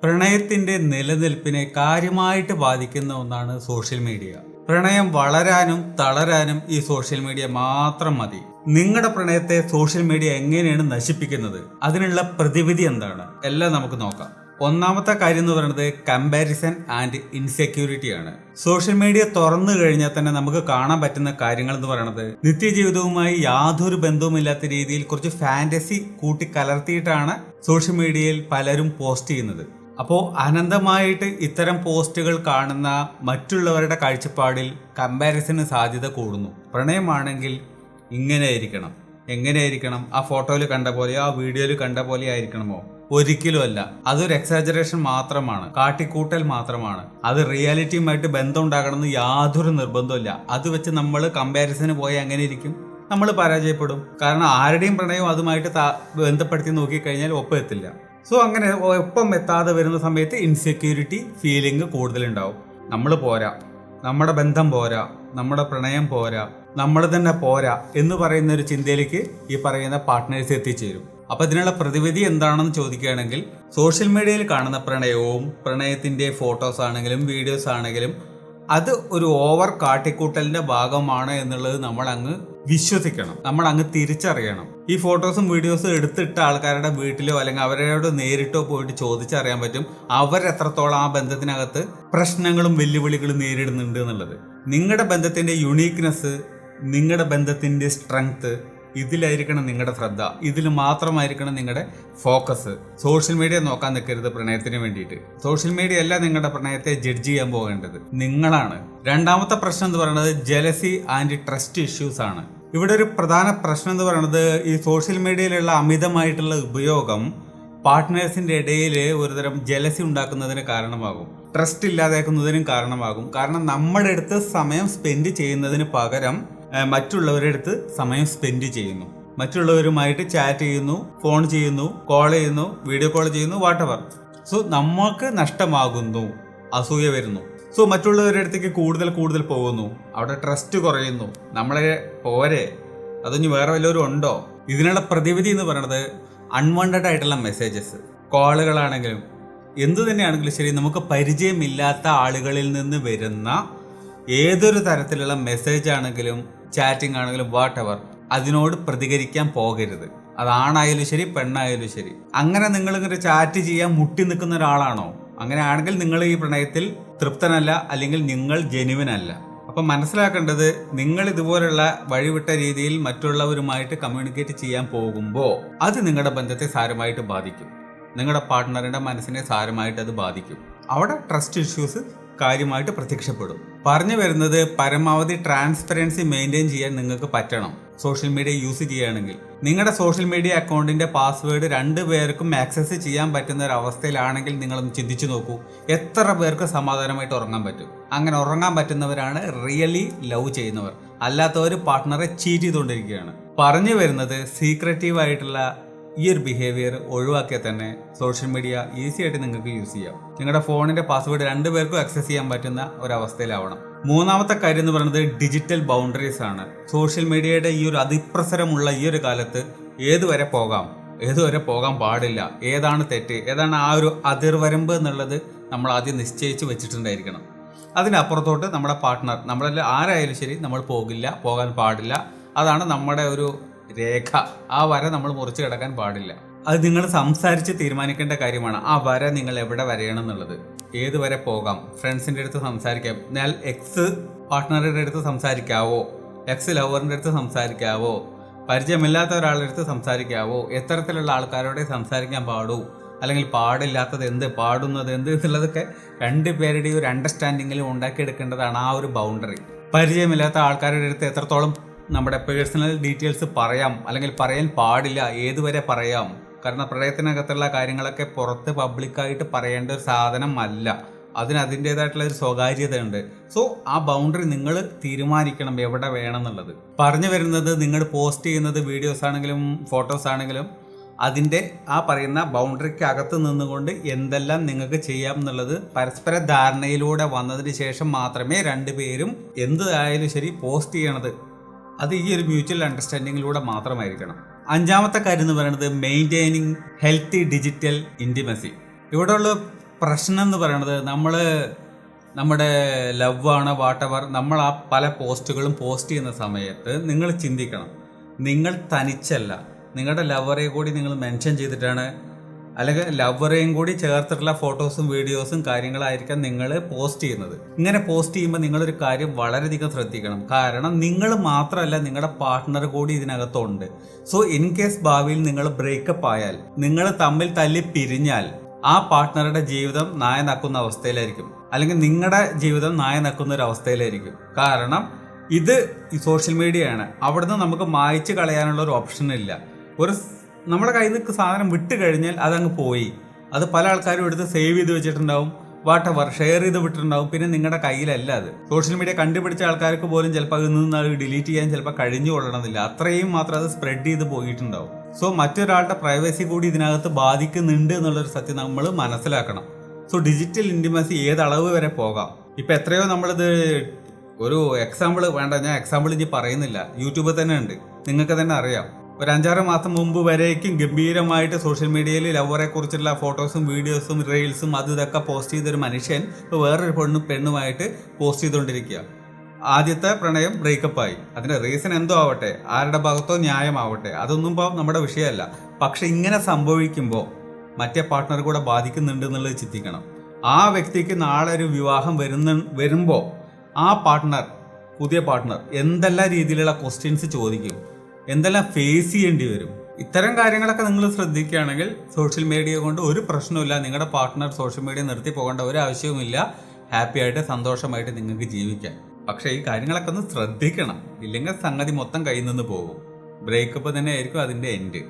പ്രണയത്തിന്റെ നിലനിൽപ്പിനെ കാര്യമായിട്ട് ബാധിക്കുന്ന ഒന്നാണ് സോഷ്യൽ മീഡിയ. പ്രണയം വളരാനും തളരാനും ഈ സോഷ്യൽ മീഡിയ മാത്രം മതി. നിങ്ങളുടെ പ്രണയത്തെ സോഷ്യൽ മീഡിയ എങ്ങനെയാണ് നശിപ്പിക്കുന്നത്, അതിനുള്ള പ്രതിവിധി എന്താണ്, എല്ലാം നമുക്ക് നോക്കാം. ഒന്നാമത്തെ കാര്യം എന്ന് പറയുന്നത് കമ്പാരിസൺ ആൻഡ് ഇൻസെക്യൂരിറ്റി ആണ്. സോഷ്യൽ മീഡിയ തുറന്നു കഴിഞ്ഞാൽ തന്നെ നമുക്ക് കാണാൻ പറ്റുന്ന കാര്യങ്ങൾ എന്ന് പറയുന്നത് നിത്യജീവിതവുമായി യാതൊരു ബന്ധവുമില്ലാത്ത രീതിയിൽ കുറച്ച് ഫാന്റസി കൂട്ടിക്കലർത്തിയിട്ടാണ് സോഷ്യൽ മീഡിയയിൽ പലരും പോസ്റ്റ് ചെയ്യുന്നത്. അപ്പോൾ അനന്തമായിട്ട് ഇത്തരം പോസ്റ്റുകൾ കാണുന്ന മറ്റുള്ളവരുടെ കാഴ്ചപ്പാടിൽ കമ്പാരിസന് സാധ്യത കൂടുന്നു. പ്രണയമാണെങ്കിൽ ഇങ്ങനെയായിരിക്കണം, എങ്ങനെയായിരിക്കണം, ആ ഫോട്ടോയിൽ കണ്ട പോലെ ആ വീഡിയോയിൽ കണ്ട പോലെ ആയിരിക്കണമോ? ഒരിക്കലും അല്ല. അതൊരു എക്സാജറേഷൻ മാത്രമാണ്, കാട്ടിക്കൂട്ടൽ മാത്രമാണ്. അത് റിയാലിറ്റിയുമായിട്ട് ബന്ധം ഉണ്ടാകണമെന്ന് യാതൊരു നിർബന്ധമില്ല. അത് വെച്ച് നമ്മൾ കമ്പാരിസന് പോയാൽ എങ്ങനെ ഇരിക്കും? നമ്മൾ പരാജയപ്പെടും. കാരണം ആരുടെയും പ്രണയം അതുമായിട്ട് ബന്ധപ്പെടുത്തി നോക്കിക്കഴിഞ്ഞാൽ ഒപ്പം എത്തില്ല. സോ അങ്ങനെ ഒപ്പം എത്താതെ വരുന്ന സമയത്ത് ഇൻസെക്യൂരിറ്റി ഫീലിംഗ് കൂടുതലുണ്ടാവും. നമ്മൾ പോരാ, നമ്മുടെ ബന്ധം പോരാ, നമ്മുടെ പ്രണയം പോരാ, നമ്മൾ തന്നെ പോരാ എന്ന് പറയുന്ന ഒരു ചിന്തയിലേക്ക് ഈ പറയുന്ന പാർട്ട്നേഴ്സ് എത്തിച്ചേരും. അപ്പൊ ഇതിനുള്ള പ്രതിവിധി എന്താണെന്ന് ചോദിക്കുകയാണെങ്കിൽ, സോഷ്യൽ മീഡിയയിൽ കാണുന്ന പ്രണയവും പ്രണയത്തിന്റെ ഫോട്ടോസ് ആണെങ്കിലും വീഡിയോസ് ആണെങ്കിലും അത് ഒരു ഓവർ കാട്ടിക്കൂട്ടലിന്റെ ഭാഗമാണ് എന്നുള്ളത് നമ്മൾ അങ്ങ് വിശ്വസിക്കണം, നമ്മൾ അങ്ങ് തിരിച്ചറിയണം. ഈ ഫോട്ടോസും വീഡിയോസും എടുത്തിട്ട ആൾക്കാരുടെ വീട്ടിലോ അല്ലെങ്കിൽ അവരോട് നേരിട്ടോ പോയിട്ട് ചോദിച്ചറിയാൻ പറ്റും അവരെത്രത്തോളം ആ ബന്ധത്തിനകത്ത് പ്രശ്നങ്ങളും വെല്ലുവിളികളും നേരിടുന്നുണ്ട് എന്നുള്ളത്. നിങ്ങളുടെ ബന്ധത്തിന്റെ യുണീക്നെസ്, നിങ്ങളുടെ ബന്ധത്തിന്റെ സ്ട്രെങ്ത്, ഇതിലായിരിക്കണം നിങ്ങളുടെ ശ്രദ്ധ, ഇതിൽ മാത്രമായിരിക്കണം നിങ്ങളുടെ ഫോക്കസ്. സോഷ്യൽ മീഡിയ നോക്കാൻ നിൽക്കരുത് പ്രണയത്തിന് വേണ്ടിയിട്ട്. സോഷ്യൽ മീഡിയ അല്ല നിങ്ങളുടെ പ്രണയത്തെ ജഡ്ജ് ചെയ്യാൻ പോകേണ്ടത്, നിങ്ങളാണ്. രണ്ടാമത്തെ പ്രശ്നം എന്ന് പറയുന്നത് ജലസി ആൻഡ് ട്രസ്റ്റ് ഇഷ്യൂസ് ആണ്. ഇവിടെ ഒരു പ്രധാന പ്രശ്നം എന്ന് പറയുന്നത് ഈ സോഷ്യൽ മീഡിയയിലുള്ള അമിതമായിട്ടുള്ള ഉപയോഗം പാർട്ട്നേഴ്സിന്റെ ഇടയിൽ ഒരുതരം ജലസി ഉണ്ടാക്കുന്നതിന് കാരണമാകും, ട്രസ്റ്റ് ഇല്ലാതാക്കുന്നതിനും കാരണമാകും. കാരണം നമ്മുടെ അടുത്ത് സമയം സ്പെൻഡ് ചെയ്യുന്നതിന് പകരം മറ്റുള്ളവരുടെ അടുത്ത് സമയം സ്പെൻഡ് ചെയ്യുന്നു, മറ്റുള്ളവരുമായിട്ട് ചാറ്റ് ചെയ്യുന്നു, ഫോൺ ചെയ്യുന്നു, കോൾ ചെയ്യുന്നു, വീഡിയോ കോൾ ചെയ്യുന്നു, വാട്ടെവർ. സോ നമുക്ക് നഷ്ടമാകുന്നു, അസൂയ വരുന്നു. സോ മറ്റുള്ളവരുടെ അടുത്തേക്ക് കൂടുതൽ പോകുന്നു, അവിടെ ട്രസ്റ്റ് കുറയുന്നു. നമ്മളെ പോരെ, അതൊന്നും വേറെ വല്ലവരും ഉണ്ടോ? ഇതിനുള്ള പ്രതിവിധി എന്ന് പറയുന്നത് അൺവാണ്ടഡ് ആയിട്ടുള്ള മെസ്സേജസ്, കോളുകളാണെങ്കിലും എന്തു തന്നെയാണെങ്കിലും ശരി, നമുക്ക് പരിചയമില്ലാത്ത ആളുകളിൽ നിന്ന് വരുന്ന ഏതൊരു തരത്തിലുള്ള മെസ്സേജ് ആണെങ്കിലും ചാറ്റിംഗ് ആണെങ്കിലും വാട്ടെവർ, അതിനോട് പ്രതികരിക്കാൻ പോകരുത്. അതാണായാലും ശരി പെണ്ണായാലും ശരി. അങ്ങനെ നിങ്ങളിങ്ങനെ ചാറ്റ് ചെയ്യാൻ മുട്ടി നിൽക്കുന്ന ഒരാളാണോ? അങ്ങനെ ആണെങ്കിൽ നിങ്ങൾ ഈ പ്രണയത്തിൽ തൃപ്തനല്ല, അല്ലെങ്കിൽ നിങ്ങൾ ജെനുവിൻ അല്ല. അപ്പം മനസ്സിലാക്കേണ്ടത്, നിങ്ങൾ ഇതുപോലുള്ള വഴിവിട്ട രീതിയിൽ മറ്റുള്ളവരുമായിട്ട് കമ്മ്യൂണിക്കേറ്റ് ചെയ്യാൻ പോകുമ്പോൾ അത് നിങ്ങളുടെ ബന്ധത്തെ സാരമായിട്ട് ബാധിക്കും, നിങ്ങളുടെ പാർട്ട്ണറിന്റെ മനസ്സിനെ സാരമായിട്ട് അത് ബാധിക്കും. അവിടെ ട്രസ്റ്റ് ഇഷ്യൂസ് കാര്യമായിട്ട് പ്രത്യക്ഷപ്പെടും. പറഞ്ഞു വരുന്നത് പരമാവധി ട്രാൻസ്പെറൻസി മെയിൻറ്റെയിൻ ചെയ്യാൻ നിങ്ങൾക്ക് പറ്റണം. സോഷ്യൽ മീഡിയ യൂസ് ചെയ്യുകയാണെങ്കിൽ നിങ്ങളുടെ സോഷ്യൽ മീഡിയ അക്കൗണ്ടിന്റെ പാസ്വേഡ് 2 പേർക്കും ആക്സസ് ചെയ്യാൻ പറ്റുന്ന ഒരു അവസ്ഥയിലാണെങ്കിൽ നിങ്ങളൊന്ന് ചിന്തിച്ചു നോക്കൂ, എത്ര പേർക്ക് സമാധാനമായിട്ട് ഉറങ്ങാൻ പറ്റും? അങ്ങനെ ഉറങ്ങാൻ പറ്റുന്നവരാണ് റിയലി ലവ് ചെയ്യുന്നവർ. അല്ലാത്തവർ പാർട്ട്ണറെ ചീറ്റ് ചെയ്തുകൊണ്ടിരിക്കുകയാണ്. പറഞ്ഞു വരുന്നത് സീക്രട്ടീവ് ആയിട്ടുള്ള ഈ ഒരു ബിഹേവിയർ ഒഴിവാക്കിയാൽ തന്നെ സോഷ്യൽ മീഡിയ ഈസി ആയിട്ട് നിങ്ങൾക്ക് യൂസ് ചെയ്യാം. നിങ്ങളുടെ ഫോണിന്റെ പാസ്വേഡ് 2 പേർക്കും ആക്സസ് ചെയ്യാൻ പറ്റുന്ന ഒരവസ്ഥയിലാവണം. മൂന്നാമത്തെ കാര്യം എന്ന് പറയുന്നത് ഡിജിറ്റൽ ബൗണ്ടറീസ് ആണ്. സോഷ്യൽ മീഡിയയുടെ ഈ ഒരു അതിപ്രസരമുള്ള ഈ ഒരു കാലത്ത് ഏതുവരെ പോകാം, ഏതുവരെ പോകാൻ പാടില്ല, ഏതാണ് തെറ്റ്, ഏതാണ് ആ ഒരു അതിർവരമ്പ് എന്നുള്ളത് നമ്മൾ ആദ്യം നിശ്ചയിച്ച് വെച്ചിട്ടുണ്ടായിരിക്കണം. അതിനപ്പുറത്തോട്ട് നമ്മുടെ പാർട്ട്ണർ, നമ്മളെല്ലാം ആരായാലും ശരി, നമ്മൾ പോകില്ല, പോകാൻ പാടില്ല. അതാണ് നമ്മുടെ ഒരു രേഖ. ആ വര നമ്മൾ മുറിച്ച് കിടക്കാൻ പാടില്ല. അത് നിങ്ങൾ സംസാരിച്ച് തീരുമാനിക്കേണ്ട കാര്യമാണ്. ആ വര നിങ്ങൾ എവിടെ വരയണം എന്നുള്ളത്, ഏത് വരെ പോകാം. ഫ്രണ്ട്സിൻ്റെ അടുത്ത് സംസാരിക്കാം, എന്നാൽ എക്സ് പാർട്ട്ണറുടെ അടുത്ത് സംസാരിക്കാവോ, എക്സ് ലവറിൻ്റെ അടുത്ത് സംസാരിക്കാവോ, പരിചയമില്ലാത്ത ഒരാളുടെ അടുത്ത് സംസാരിക്കാവോ, എത്തരത്തിലുള്ള ആൾക്കാരോടെ സംസാരിക്കാൻ പാടൂ, അല്ലെങ്കിൽ പാടില്ലാത്തത് എന്ത്, പാടുന്നത് എന്ത് എന്നുള്ളതൊക്കെ 2 പേരുടെയും ഒരു അണ്ടർസ്റ്റാൻഡിങ്ങിൽ ഉണ്ടാക്കിയെടുക്കേണ്ടതാണ് ആ ഒരു ബൗണ്ടറി. പരിചയമില്ലാത്ത ആൾക്കാരുടെ അടുത്ത് എത്രത്തോളം നമ്മുടെ പേഴ്സണൽ ഡീറ്റെയിൽസ് പറയാം, അല്ലെങ്കിൽ പറയാൻ പാടില്ല, ഏതുവരെ പറയാം. കാരണം പ്രണയത്തിനകത്തുള്ള കാര്യങ്ങളൊക്കെ പുറത്ത് പബ്ലിക്കായിട്ട് പറയേണ്ട ഒരു സാധനം അല്ല, അതിൻ്റെതായിട്ടുള്ള ഒരു സ്വകാര്യത ഉണ്ട്. സോ ആ ബൗണ്ടറി നിങ്ങൾ തീരുമാനിക്കണം എവിടെ വേണം എന്നുള്ളത്. പറഞ്ഞു വരുന്നത്, നിങ്ങൾ പോസ്റ്റ് ചെയ്യുന്നത് വീഡിയോസ് ആണെങ്കിലും ഫോട്ടോസ് ആണെങ്കിലും അതിൻ്റെ ആ പറയുന്ന ബൗണ്ടറിക്ക് അകത്ത് നിന്നുകൊണ്ട് എന്തെല്ലാം നിങ്ങൾക്ക് ചെയ്യാം എന്നുള്ളത് പരസ്പര ധാരണയിലൂടെ വന്നതിന് ശേഷം മാത്രമേ 2 പേരും എന്തായാലും ശരി പോസ്റ്റ് ചെയ്യണത്. അത് ഈ ഒരു മ്യൂച്വൽ അണ്ടർസ്റ്റാൻഡിങ്ങിലൂടെ മാത്രമായിരിക്കണം. അഞ്ചാമത്തെ കാര്യം എന്ന് പറയുന്നത് മെയിൻറ്റെയിനിങ് ഹെൽത്തി ഡിജിറ്റൽ ഇൻറ്റിമസി. ഇവിടെയുള്ള പ്രശ്നം എന്ന് പറയുന്നത് നമ്മുടെ ലവ് ആണ് വാട്ടെവർ നമ്മൾ ആ പല പോസ്റ്റുകളും പോസ്റ്റ് ചെയ്യുന്ന സമയത്ത് നിങ്ങൾ ചിന്തിക്കണം, നിങ്ങൾ തനിച്ചല്ല, നിങ്ങളുടെ ലവറെ കൂടി നിങ്ങൾ മെൻഷൻ ചെയ്തിട്ടാണ്, അല്ലെങ്കിൽ ലവറേയും കൂടി ചേർത്തിട്ടുള്ള ഫോട്ടോസും വീഡിയോസും കാര്യങ്ങളായിരിക്കാം നിങ്ങൾ പോസ്റ്റ് ചെയ്യുന്നത്. ഇങ്ങനെ പോസ്റ്റ് ചെയ്യുമ്പോൾ നിങ്ങളൊരു കാര്യം വളരെയധികം ശ്രദ്ധിക്കണം. കാരണം നിങ്ങൾ മാത്രമല്ല, നിങ്ങളുടെ പാർട്ട്ണർ കൂടി ഇതിനകത്തുണ്ട്. സോ ഇൻ കേസ് ഭാവിയിൽ നിങ്ങൾ ബ്രേക്കപ്പ് ആയാൽ, നിങ്ങൾ തമ്മിൽ തല്ലി പിരിഞ്ഞാൽ ആ പാർട്ട്ണറുടെ ജീവിതം നായ നക്കുന്ന അവസ്ഥയിലായിരിക്കും, അല്ലെങ്കിൽ നിങ്ങളുടെ ജീവിതം നായ നക്കുന്ന ഒരു അവസ്ഥയിലായിരിക്കും. കാരണം ഇത് ഈ സോഷ്യൽ മീഡിയയാണ്. അവിടുന്ന് നമുക്ക് മായ്ച്ചു കളയാനുള്ള ഒരു ഓപ്ഷൻ ഇല്ല. നമ്മുടെ കയ്യിൽ നിന്ന് സാധനം വിട്ട് കഴിഞ്ഞാൽ അതങ്ങ് പോയി. അത് പല ആൾക്കാരും എടുത്ത് സേവ് ചെയ്ത് വെച്ചിട്ടുണ്ടാവും, വാട്ടെവർ ഷെയർ ചെയ്ത് വിട്ടിട്ടുണ്ടാവും. പിന്നെ നിങ്ങളുടെ കയ്യിലല്ല അത്. സോഷ്യൽ മീഡിയ കണ്ടുപിടിച്ച ആൾക്കാർക്ക് പോലും ചിലപ്പോൾ അതിൽ നിന്ന് അത് ഡിലീറ്റ് ചെയ്യാൻ ചിലപ്പോൾ കഴിഞ്ഞു കൊള്ളണമെന്നില്ല. അത്രയും മാത്രം അത് സ്പ്രെഡ് ചെയ്ത് പോയിട്ടുണ്ടാവും. സോ മറ്റൊരാളുടെ പ്രൈവസി കൂടി ഇതിനകത്ത് ബാധിക്കുന്നുണ്ട് എന്നുള്ളൊരു സത്യം നമ്മൾ മനസ്സിലാക്കണം. സോ ഡിജിറ്റൽ ഇൻറ്റിമസി ഏത് അളവ് വരെ പോകാം. ഇപ്പം എത്രയോ നമ്മളിത് ഒരു എക്സാമ്പിൾ വേണ്ട, ഞാൻ എക്സാമ്പിൾ ഇനി പറയുന്നില്ല, യൂട്യൂബിൽ തന്നെ ഉണ്ട്, നിങ്ങൾക്ക് തന്നെ അറിയാം. ഒരു 5-6 മാസം മുമ്പ് വരേക്കും ഗംഭീരമായിട്ട് സോഷ്യൽ മീഡിയയിൽ ലവറെ കുറിച്ചുള്ള ഫോട്ടോസും വീഡിയോസും റീൽസും ഇതൊക്കെ പോസ്റ്റ് ചെയ്തൊരു മനുഷ്യൻ ഇപ്പോൾ വേറൊരു പെണ്ണുമായിട്ട് പോസ്റ്റ് ചെയ്തുകൊണ്ടിരിക്കുക. ആദ്യത്തെ പ്രണയം ബ്രേക്കപ്പായി. അതിൻ്റെ റീസൺ എന്തോ ആവട്ടെ, ആരുടെ ഭാഗത്തോ ന്യായമാവട്ടെ, അതൊന്നും ഇപ്പോൾ നമ്മുടെ വിഷയമല്ല. പക്ഷെ ഇങ്ങനെ സംഭവിക്കുമ്പോൾ മറ്റേ പാർട്ട്ണർ കൂടെ ബാധിക്കുന്നുണ്ട് എന്നുള്ളത് ചിന്തിക്കണം. ആ വ്യക്തിക്ക് നാളെ ഒരു വിവാഹം വരുമ്പോൾ ആ പുതിയ പാർട്ട്ണർ എന്തെല്ലാം രീതിയിലുള്ള ക്വസ്റ്റ്യൻസ് ചോദിക്കും, എന്തെല്ലാം ഫേസ് ചെയ്യേണ്ടി വരും. ഇത്തരം കാര്യങ്ങളൊക്കെ നിങ്ങൾ ശ്രദ്ധിക്കുകയാണെങ്കിൽ സോഷ്യൽ മീഡിയ കൊണ്ട് ഒരു പ്രശ്നമില്ല. നിങ്ങളുടെ പാർട്ട്ണർ സോഷ്യൽ മീഡിയ നിർത്തി പോകേണ്ട ഒരു ആവശ്യവുമില്ല. ഹാപ്പി ആയിട്ട് സന്തോഷമായിട്ട് നിങ്ങൾക്ക് ജീവിക്കാം. പക്ഷേ ഈ കാര്യങ്ങളൊക്കെ ഒന്ന് ശ്രദ്ധിക്കണം, ഇല്ലെങ്കിൽ സംഗതി മൊത്തം കയ്യിൽ നിന്ന് പോകും. ബ്രേക്കപ്പ് തന്നെ ആയിരിക്കും അതിൻ്റെ എൻഡ്.